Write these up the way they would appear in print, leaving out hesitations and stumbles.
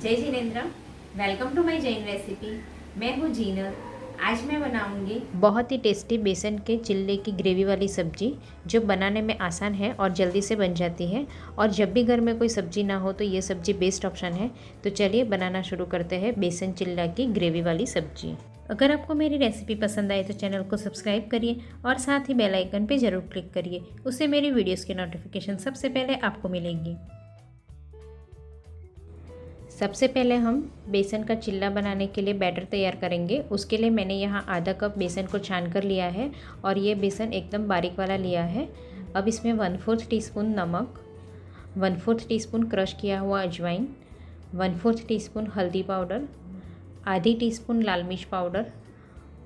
जय जिनेंद्र। Welcome to my Jain recipe. मैं हूँ जीनल। आज मैं बनाऊंगी बहुत ही टेस्टी बेसन के चिल्ले की ग्रेवी वाली सब्जी, जो बनाने में आसान है और जल्दी से बन जाती है। और जब भी घर में कोई सब्जी ना हो तो ये सब्जी बेस्ट ऑप्शन है। तो चलिए बनाना शुरू करते हैं बेसन चिल्ला की ग्रेवी वाली सब्जी। अगर आपको मेरी रेसिपी पसंद आए तो चैनल को सब्सक्राइब करिए और साथ ही बेल आइकन पे ज़रूर क्लिक करिए। उससे मेरी वीडियोस की नोटिफिकेशन सबसे पहले आपको मिलेगी। सबसे पहले हम बेसन का चिल्ला बनाने के लिए बैटर तैयार करेंगे। उसके लिए मैंने यहाँ आधा कप बेसन को छान कर लिया है और ये बेसन एकदम बारीक वाला लिया है। अब इसमें 1/4 टीस्पून नमक, 1/4 टीस्पून क्रश किया हुआ अजवाइन, 1/4 टीस्पून हल्दी पाउडर, आधी टीस्पून लाल मिर्च पाउडर,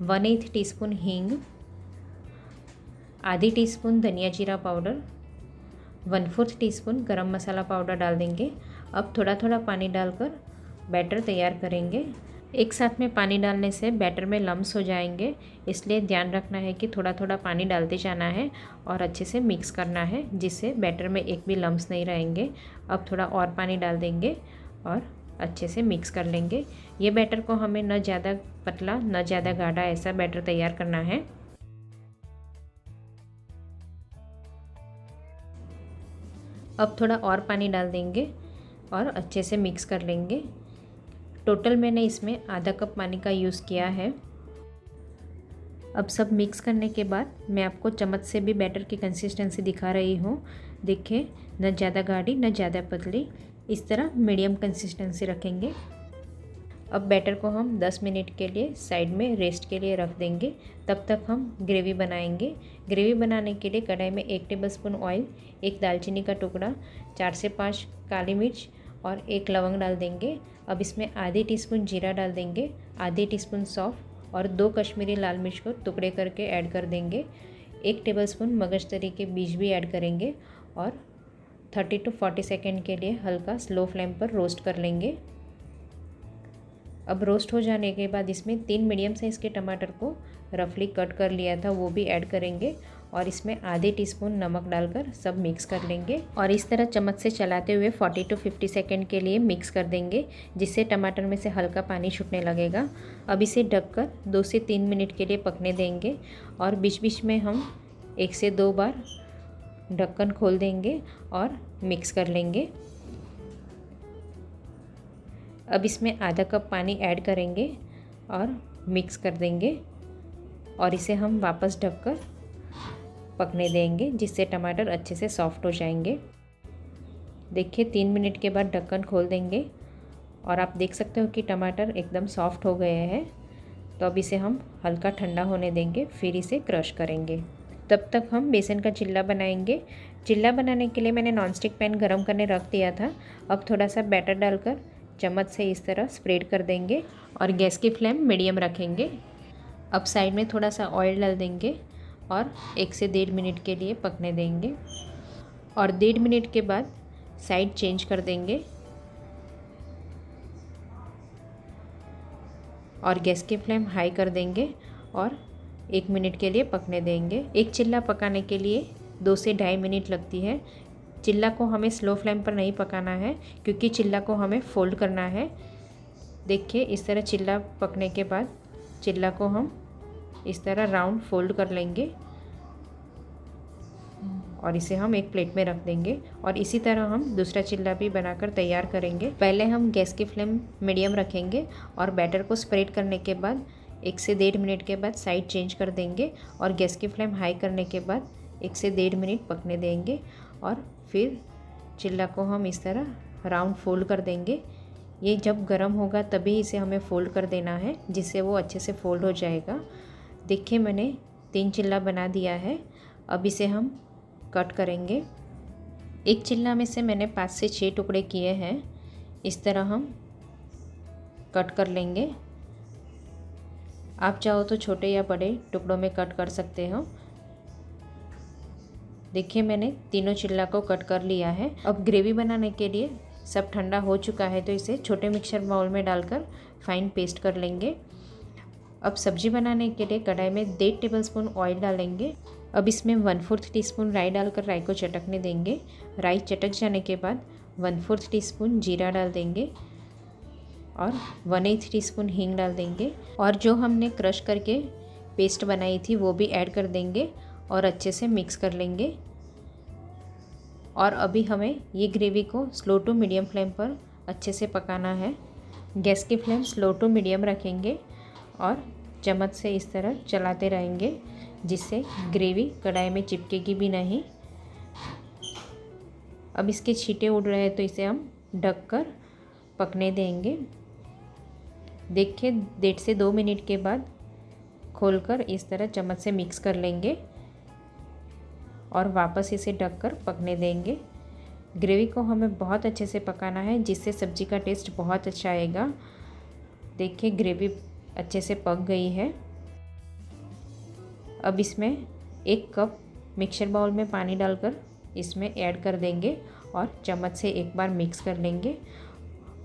1/8 टीस्पून हींग, आधी टीस्पून धनिया जीरा पाउडर, 1/4 टीस्पून गरम मसाला पाउडर डाल देंगे। अब थोड़ा थोड़ा पानी डालकर बैटर तैयार करेंगे। एक साथ में पानी डालने से बैटर में लम्स हो जाएंगे, इसलिए ध्यान रखना है कि थोड़ा थोड़ा पानी डालते जाना है और अच्छे से मिक्स करना है, जिससे बैटर में एक भी लम्स नहीं रहेंगे। अब थोड़ा और पानी डाल देंगे और अच्छे से मिक्स कर लेंगे। ये बैटर को हमें न ज़्यादा पतला न ज़्यादा गाढ़ा ऐसा बैटर तैयार करना है। अब थोड़ा और पानी डाल देंगे और अच्छे से मिक्स कर लेंगे। टोटल मैंने इसमें आधा कप पानी का यूज़ किया है। अब सब मिक्स करने के बाद मैं आपको चम्मच से भी बैटर की कंसिस्टेंसी दिखा रही हूँ। देखिए, न ज़्यादा गाढ़ी न ज़्यादा पतली, इस तरह मीडियम कंसिस्टेंसी रखेंगे। अब बैटर को हम 10 मिनट के लिए साइड में रेस्ट के लिए रख देंगे। तब तक हम ग्रेवी बनाएंगे। ग्रेवी बनाने के लिए कढ़ाई में 1 टेबलस्पून ऑयल, 1 दालचीनी का टुकड़ा, 4 से 5 काली मिर्च और 1 लवंग डाल देंगे। अब इसमें आधी टीस्पून जीरा डाल देंगे, आधी टीस्पून सौंफ और 2 कश्मीरी लाल मिर्च को टुकड़े करके ऐड कर देंगे। 1 टेबलस्पून मगजतरी के बीज भी ऐड करेंगे और 30 to 40 सेकेंड के लिए हल्का स्लो फ्लेम पर रोस्ट कर लेंगे। अब रोस्ट हो जाने के बाद इसमें 3 मीडियम साइज़ के टमाटर को रफली कट कर लिया था, वो भी ऐड करेंगे और इसमें आधे टीस्पून नमक डालकर सब मिक्स कर लेंगे और इस तरह चम्मच से चलाते हुए 40 to 50 सेकेंड के लिए मिक्स कर देंगे, जिससे टमाटर में से हल्का पानी छूटने लगेगा। अब इसे ढककर 2 से 3 मिनट के लिए पकने देंगे और बीच बीच में हम 1 से 2 बार ढक्कन खोल देंगे और मिक्स कर लेंगे। अब इसमें आधा कप पानी ऐड करेंगे और मिक्स कर देंगे और इसे हम वापस ढककर पकने देंगे, जिससे टमाटर अच्छे से सॉफ्ट हो जाएंगे। देखिए, 3 मिनट के बाद ढक्कन खोल देंगे और आप देख सकते हो कि टमाटर एकदम सॉफ्ट हो गए हैं। तो अब इसे हम हल्का ठंडा होने देंगे, फिर इसे क्रश करेंगे। तब तक हम बेसन का चिल्ला बनाएंगे। चिल्ला बनाने के लिए मैंने नॉनस्टिक पैन गरम करने रख दिया था। अब थोड़ा सा बैटर डालकर चम्मच से इस तरह स्प्रेड कर देंगे और गैस की फ्लेम मीडियम रखेंगे। अब साइड में थोड़ा सा ऑयल डाल देंगे और 1 से 1.5 मिनट के लिए पकने देंगे और 1.5 मिनट के बाद साइड चेंज कर देंगे और गैस की फ्लेम हाई कर देंगे और 1 मिनट के लिए पकने देंगे। एक चिल्ला पकाने के लिए 2 से 2.5 मिनट लगती है। चिल्ला को हमें स्लो फ्लेम पर नहीं पकाना है, क्योंकि चिल्ला को हमें फोल्ड करना है। देखिए, इस तरह चिल्ला पकने के बाद चिल्ला को हम इस तरह राउंड फोल्ड कर लेंगे और इसे हम एक प्लेट में रख देंगे और इसी तरह हम दूसरा चिल्ला भी बनाकर तैयार करेंगे। पहले हम गैस की फ्लेम मीडियम रखेंगे और बैटर को स्प्रेड करने के बाद 1 से 1.5 मिनट के बाद साइड चेंज कर देंगे और गैस की फ्लेम हाई करने के बाद 1 से 1.5 मिनट पकने देंगे और फिर चिल्ला को हम इस तरह राउंड फोल्ड कर देंगे। ये जब गर्म होगा तभी इसे हमें फोल्ड कर देना है, जिससे वो अच्छे से फोल्ड हो जाएगा। देखिए, मैंने 3 चिल्ला बना दिया है। अब इसे हम कट करेंगे। एक चिल्ला में से मैंने 5 से 6 टुकड़े किए हैं। इस तरह हम कट कर लेंगे। आप चाहो तो छोटे या बड़े टुकड़ों में कट कर सकते हो। देखिए, मैंने तीनों चिल्ला को कट कर लिया है। अब ग्रेवी बनाने के लिए सब ठंडा हो चुका है, तो इसे छोटे मिक्सर बाउल में डालकर फाइन पेस्ट कर लेंगे। अब सब्जी बनाने के लिए कढ़ाई में 1.5 टेबलस्पून ऑयल डालेंगे। अब इसमें 1/4 टीस्पून राई डालकर राई को चटकने देंगे। राई चटक जाने के बाद 1/4 टीस्पून जीरा डाल देंगे। और 1/8 टीस्पून हींग डाल देंगे और जो हमने क्रश करके पेस्ट बनाई थी वो भी ऐड कर देंगे और अच्छे से मिक्स कर लेंगे। और अभी हमें ये ग्रेवी को स्लो टू मीडियम फ्लेम पर अच्छे से पकाना है। गैस की फ्लेम स्लो टू मीडियम रखेंगे और चम्मच से इस तरह चलाते रहेंगे जिससे ग्रेवी कढ़ाई में चिपकेगी भी नहीं। अब इसके छींटे उड़ रहे हैं तो इसे हम ढककर पकने देंगे। देखिए 1.5 से 2 मिनट के बाद खोलकर इस तरह चम्मच से मिक्स कर लेंगे और वापस इसे ढककर पकने देंगे। ग्रेवी को हमें बहुत अच्छे से पकाना है जिससे सब्ज़ी का टेस्ट बहुत अच्छा आएगा। देखिए ग्रेवी अच्छे से पक गई है। अब इसमें 1 कप मिक्सर बाउल में पानी डालकर इसमें ऐड कर देंगे और चम्मच से एक बार मिक्स कर लेंगे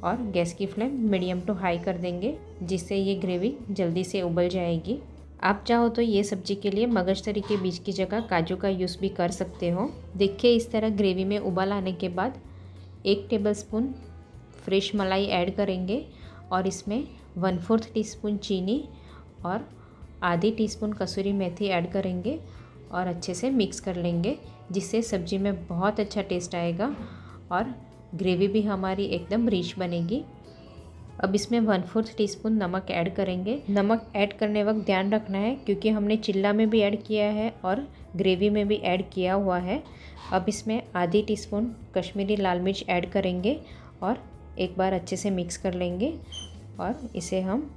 और गैस की फ्लेम मीडियम टू हाई कर देंगे जिससे ये ग्रेवी जल्दी से उबल जाएगी। आप चाहो तो ये सब्ज़ी के लिए मगजतरी के बीज की जगह काजू का यूज़ भी कर सकते हो। देखिए इस तरह ग्रेवी में उबाल आने के बाद 1 टेबलस्पून फ्रेश मलाई ऐड करेंगे और इसमें 1/4 टीस्पून चीनी और आधी टीस्पून कसूरी मेथी ऐड करेंगे और अच्छे से मिक्स कर लेंगे जिससे सब्ज़ी में बहुत अच्छा टेस्ट आएगा और ग्रेवी भी हमारी एकदम रिच बनेगी। अब इसमें 1/4 टीस्पून नमक ऐड करेंगे। नमक ऐड करने वक्त ध्यान रखना है क्योंकि हमने चिल्ला में भी ऐड किया है और ग्रेवी में भी ऐड किया हुआ है। अब इसमें आधी टीस्पून कश्मीरी लाल मिर्च ऐड करेंगे और एक बार अच्छे से मिक्स कर लेंगे और इसे हम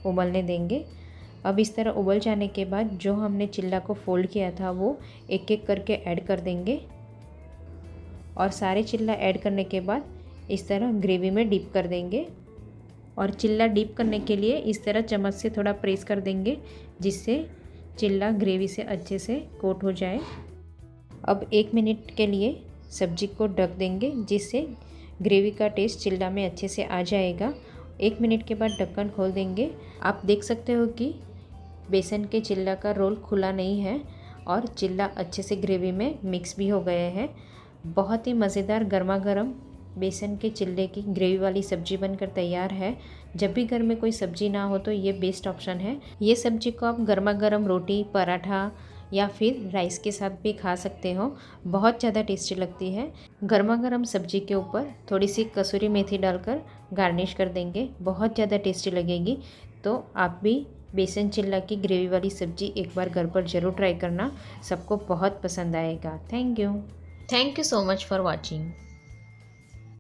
उबलने देंगे। अब इस तरह उबल जाने के बाद जो हमने चिल्ला को फोल्ड किया था वो एक एक करके ऐड कर देंगे और सारे चिल्ला ऐड करने के बाद इस तरह ग्रेवी में डिप कर देंगे और चिल्ला डिप करने के लिए इस तरह चम्मच से थोड़ा प्रेस कर देंगे जिससे चिल्ला ग्रेवी से अच्छे से कोट हो जाए। अब 1 मिनट के लिए सब्जी को ढक देंगे जिससे ग्रेवी का टेस्ट चिल्ला में अच्छे से आ जाएगा। 1 मिनट के बाद ढक्कन खोल देंगे। आप देख सकते हो कि बेसन के चिल्ला का रोल खुला नहीं है और चिल्ला अच्छे से ग्रेवी में मिक्स भी हो गए हैं। बहुत ही मज़ेदार गर्मा गर्म बेसन के चिल्ले की ग्रेवी वाली सब्ज़ी बनकर तैयार है। जब भी घर में कोई सब्ज़ी ना हो तो ये बेस्ट ऑप्शन है। ये सब्ज़ी को आप गर्मा गर्म रोटी, पराठा या फिर राइस के साथ भी खा सकते हो। बहुत ज़्यादा टेस्टी लगती है। गर्मा गर्म सब्ज़ी के ऊपर थोड़ी सी कसूरी मेथी डालकर गार्निश कर देंगे, बहुत ज़्यादा टेस्टी लगेगी। तो आप भी बेसन चिल्ला की ग्रेवी वाली सब्ज़ी एक बार घर पर ज़रूर ट्राई करना, सबको बहुत पसंद आएगा। Thank you so much for watching.